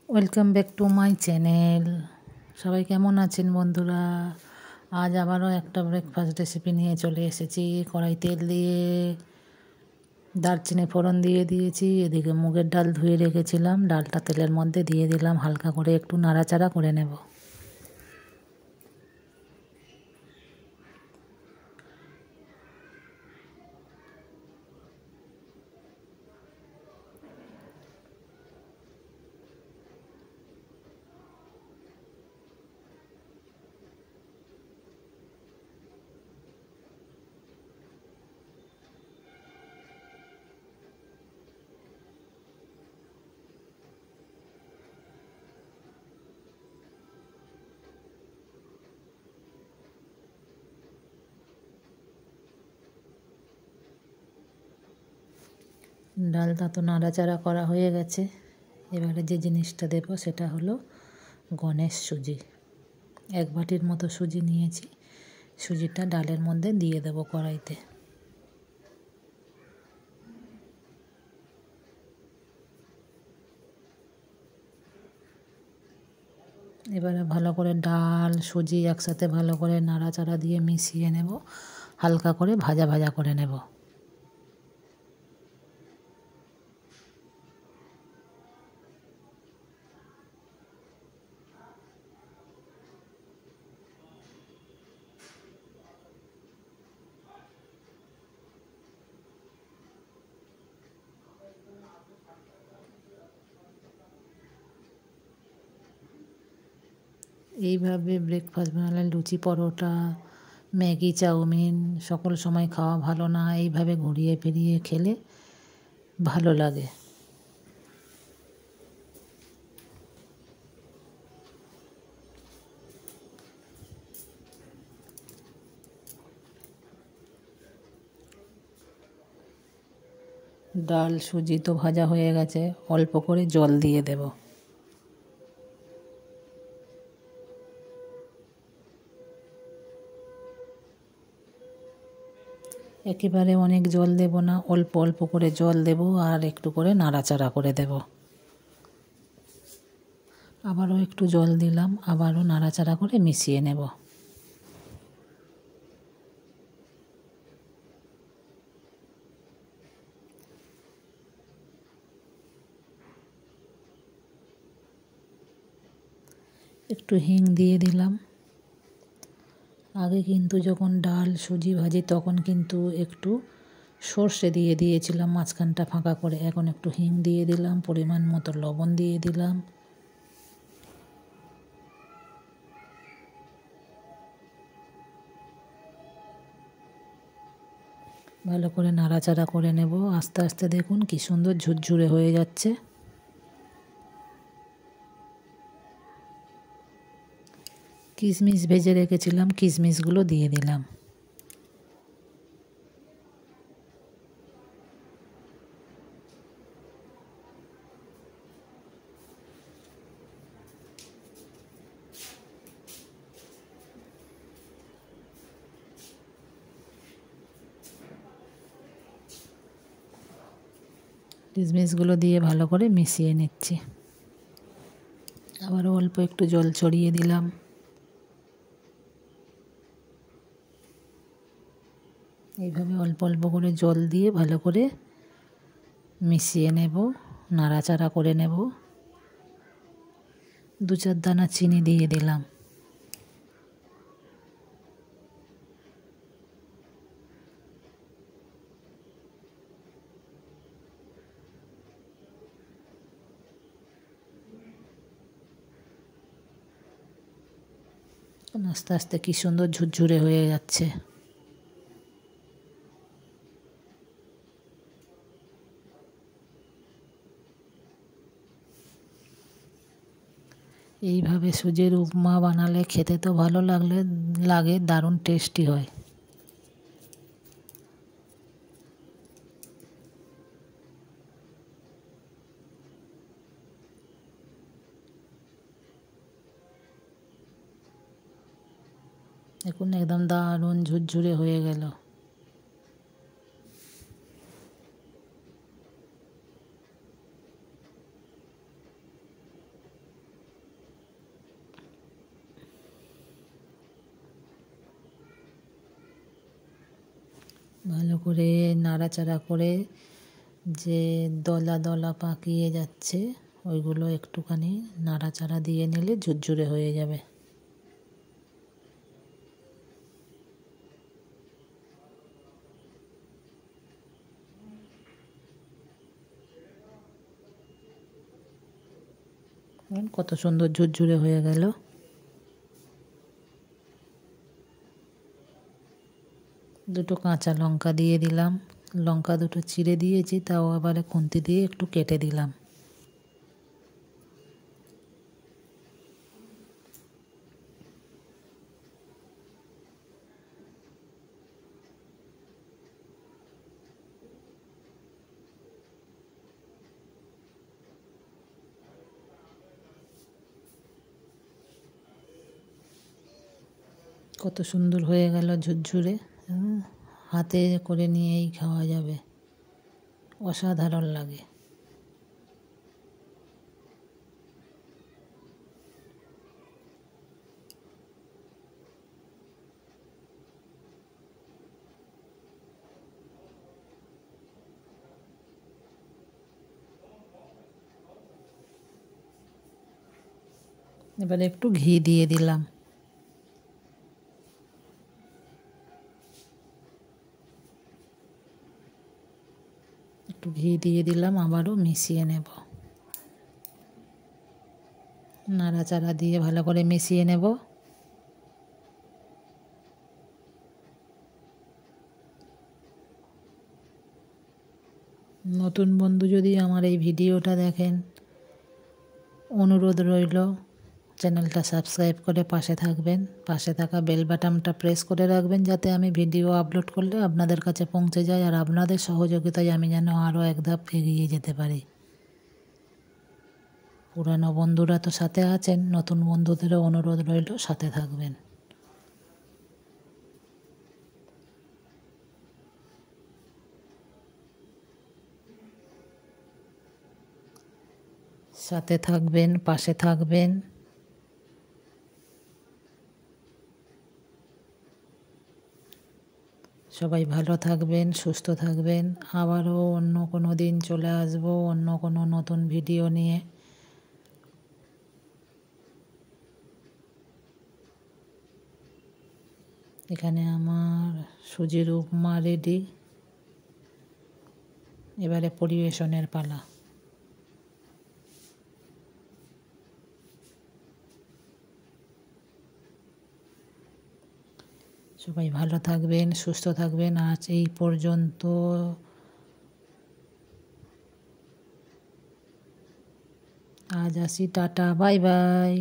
Welcome back to my channel. সবাই কেমন আছেন বন্ধুরা? আজ আবারও একটা ব্রেকফাস্ট রেসিপি নিয়ে চলে এসেছি। কড়াই তেল দিয়ে দারচিনি ফোড়ন দিয়ে দিয়েছি। এদিকে মুগের ডাল ধুয়ে রেখেছিলাম, ডালটা তেলের মধ্যে দিয়ে দিলাম, হালকা করে একটু নাড়াচাড়া করে নেব। ডালটা তো নাড়াচাড়া করা হয়ে গেছে। এবারে যে জিনিসটা দেবো সেটা হলো গণেশ সুজি। 1 বাটির মতো সুজি নিয়েছি। সুজিটা ডালের মধ্যে দিয়ে দেবো কড়াইতে। এবারে ভালো করে ডাল সুজি একসাথে ভালো করে নাড়াচাড়া দিয়ে মিশিয়ে নেব, হালকা করে ভাজা ভাজা করে নেব। এইভাবে ব্রেকফাস্ট বানালে লুচি পরোটা ম্যাগি চাউমিন সকল সময় খাওয়া ভালো না, এইভাবে ঘুরিয়ে ফিরিয়ে খেলে ভালো লাগে। ডাল সুজি তো ভাজা হয়ে গেছে, অল্প করে জল দিয়ে দেব। একেবারে অনেক জল দেব না, অল্প অল্প করে জল দেব আর একটু করে নাড়াচাড়া করে দেব। আবারও একটু জল দিলাম, আবারও নাড়াচাড়া করে মিশিয়ে নেব। একটু হিং দিয়ে দিলাম। আগে কিন্তু যখন ডাল সুজি ভাজি তখন কিন্তু একটু সর্ষে দিয়ে দিয়েছিলাম মাঝখানটা ফাঁকা করে। এখন একটু হিং দিয়ে দিলাম, পরিমাণ মতো লবণ দিয়ে দিলাম। ভালো করে নাড়াচাড়া করে নেব। আস্তে আস্তে দেখুন কি সুন্দর ঝুরঝুরে হয়ে যাচ্ছে। কিশমিশ ভেজে রেখেছিলাম, কিশমিশগুলো দিয়ে দিলাম। কিশমিশগুলো দিয়ে ভালো করে মিশিয়ে নিচ্ছি। আবারও অল্প একটু জল ছড়িয়ে দিলাম। এইভাবে অল্প অল্প করে জল দিয়ে ভালো করে মিশিয়ে নেব, নাড়াচাড়া করে নেব। 2-4 দানা চিনি দিয়ে দিলাম। আস্তে আস্তে কি সুন্দর ঝুরঝুরে হয়ে যাচ্ছে। এইভাবে সুজির উপমা বানালে খেতে তো ভালো লাগে, দারুণ টেস্টি হয়। দেখুন একদম দারুণ ঝুরঝুরে হয়ে গেল। ভালো করে নাড়াচাড়া করে যে দলা দলা পাকিয়ে যাচ্ছে ওইগুলো একটুখানি নাড়াচাড়া দিয়ে নিলে ঝুরঝুরে হয়ে যাবে। কত সুন্দর ঝুরঝুরে হয়ে গেল। দুটো কাঁচা লঙ্কা দিয়ে দিলাম, লঙ্কা দুটো চিড়ে দিয়েছি, তাও আবার খুন্তি দিয়ে একটু কেটে দিলাম। কত সুন্দর হয়ে গেল ঝুরঝুরে, হাতে করে নিয়েই খাওয়া যাবে, অসাধারণ লাগে। এবারে একটু ঘি দিয়ে দিলাম। একটু ঘি দিয়ে দিলাম, আবারও মিশিয়ে নেব। নাড়াচাড়া দিয়ে ভালো করে মিশিয়ে নেব। নতুন বন্ধু যদি আমার এই ভিডিওটা দেখেন, অনুরোধ রইল চ্যানেলটা সাবস্ক্রাইব করে পাশে থাকবেন, পাশে থাকা বেল বাটনটা প্রেস করে রাখবেন যাতে আমি ভিডিও আপলোড করলে আপনাদের কাছে পৌঁছে যায়, আর আপনাদের সহযোগিতায় আমি যেন আরও এক ধাপ এগিয়ে যেতে পারি। পুরানো বন্ধুরা তো সাথে আছেন, নতুন বন্ধুদেরও অনুরোধ রইল সাথে থাকবেন। সাথে থাকবেন, পাশে থাকবেন। সবাই ভালো থাকবেন, সুস্থ থাকবেন। আবারও অন্য কোনো দিন চলে আসবো অন্য কোনো নতুন ভিডিও নিয়ে। এখানে আমার সুজির উপমা রেডি। এবারে পরিবেশনের পালা। সবাই ভালো থাকবেন, সুস্থ থাকবেন। আজ এই পর্যন্ত। আজ আসি, টাটা, বাই বাই।